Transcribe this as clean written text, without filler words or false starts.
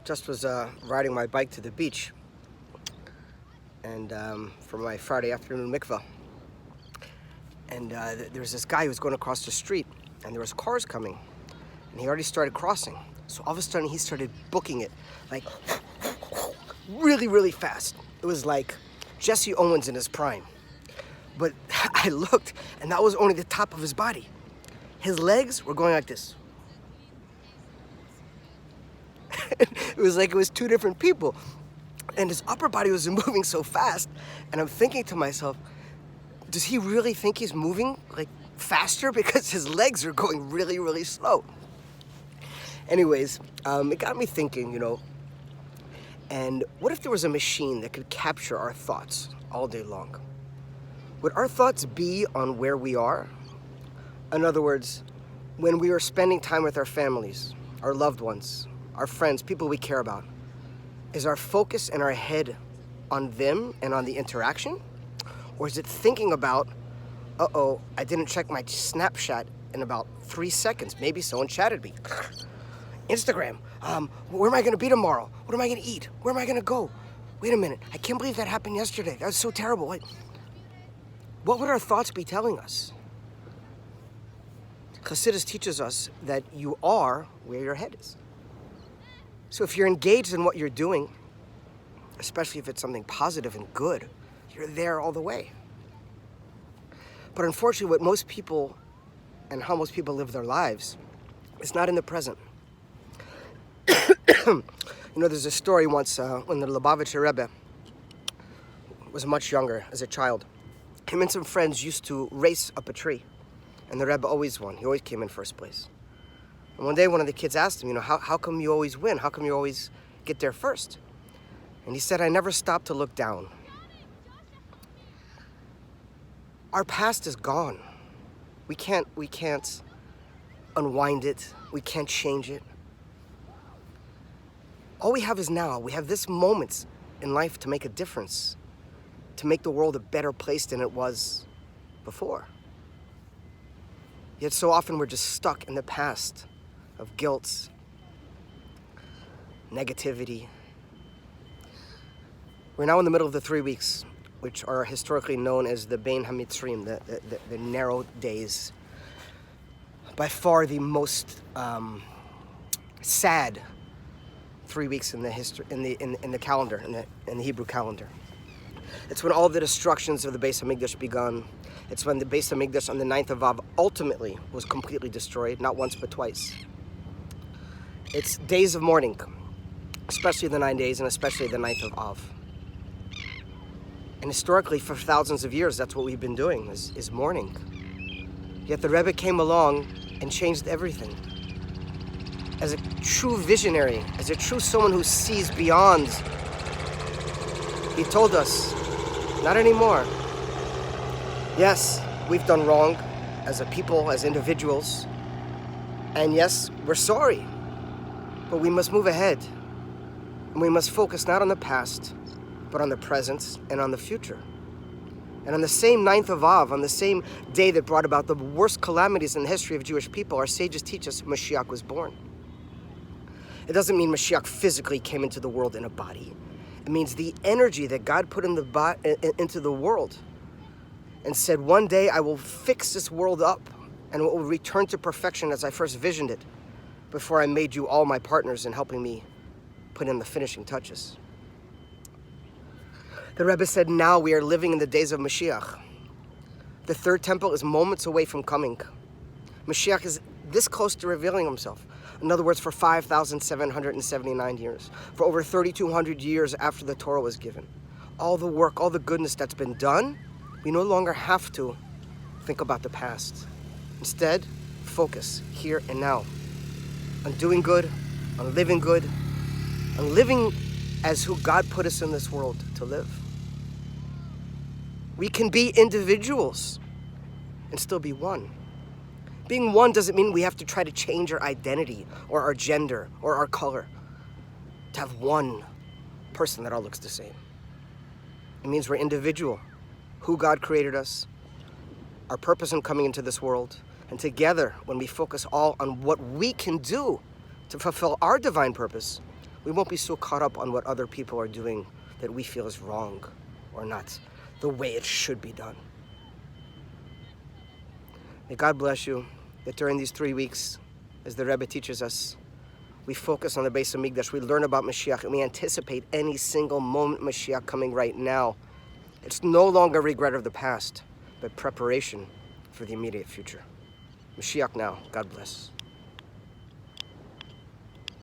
just was riding my bike to the beach and for my Friday afternoon mikvah. And there was this guy who was going across the street, and there was cars coming, and he already started crossing. So all of a sudden he started booking it, like really, really fast. It was like Jesse Owens in his prime. But I looked, and that was only the top of his body. His legs were going like this. It was like it was two different people. And his upper body was moving so fast. And I'm thinking to myself, does he really think he's moving like faster? Because his legs are going really, really slow. Anyways, it got me thinking, and what if there was a machine that could capture our thoughts all day long? Would our thoughts be on where we are? In other words, when we are spending time with our families, our loved ones, our friends, people we care about, is our focus and our head on them and on the interaction? Or is it thinking about, uh-oh, I didn't check my Snapchat in about 3 seconds. Maybe someone chatted me. Instagram, where am I gonna be tomorrow? What am I gonna eat? Where am I gonna go? Wait a minute, I can't believe that happened yesterday. That was so terrible. What would our thoughts be telling us? Chassidus teaches us that you are where your head is. So if you're engaged in what you're doing, especially if it's something positive and good, you're there all the way. But unfortunately, what most people and how most people live their lives is not in the present. There's a story once when the Lubavitcher Rebbe was much younger, as a child. Him and some friends used to race up a tree, and the Rebbe always won. He always came in first place. And one day, one of the kids asked him, how come you always win? How come you always get there first? And he said, I never stop to look down. Our past is gone. We can't unwind it. We can't change it. All we have is now. We have this moment in life to make a difference, to make the world a better place than it was before. Yet so often we're just stuck in the past of guilt, negativity. We're now in the middle of the 3 weeks, which are historically known as the Bein HaMitzrim, the narrow days. By far the most sad 3 weeks in the history, in the calendar, in the Hebrew calendar. It's when all the destructions of the Beis HaMikdash begun. It's when the Beis HaMikdash on the 9th of Av ultimately was completely destroyed, not once but twice. It's days of mourning, especially the 9 days and especially the 9th of Av. And historically, for thousands of years, that's what we've been doing, is mourning. Yet the Rebbe came along and changed everything. As a true visionary, as a true someone who sees beyond, he told us, not anymore. Yes, we've done wrong as a people, as individuals. And yes, we're sorry. But we must move ahead. And we must focus not on the past, but on the present and on the future. And on the same 9th of Av, on the same day that brought about the worst calamities in the history of Jewish people, our sages teach us Mashiach was born. It doesn't mean Mashiach physically came into the world in a body. It means the energy that God put into the world and said, one day I will fix this world up and it will return to perfection as I first visioned it before I made you all my partners in helping me put in the finishing touches. The Rebbe said, now we are living in the days of Mashiach. The third temple is moments away from coming. Mashiach is this close to revealing himself. In other words, for 5,779 years, for over 3,200 years after the Torah was given. All the work, all the goodness that's been done, we no longer have to think about the past. Instead, focus here and now on doing good, on living as who God put us in this world to live. We can be individuals and still be one. Being one doesn't mean we have to try to change our identity or our gender or our color to have one person that all looks the same. It means we're individual, who God created us, our purpose in coming into this world, and together, when we focus all on what we can do to fulfill our divine purpose, We won't be so caught up on what other people are doing that we feel is wrong or not the way it should be done. May God bless you, that during these 3 weeks, as the Rebbe teaches us, we focus on the Beis Hamikdash, we learn about Mashiach, and we anticipate any single moment Mashiach coming right now. It's no longer regret of the past, but preparation for the immediate future. Mashiach now. God bless.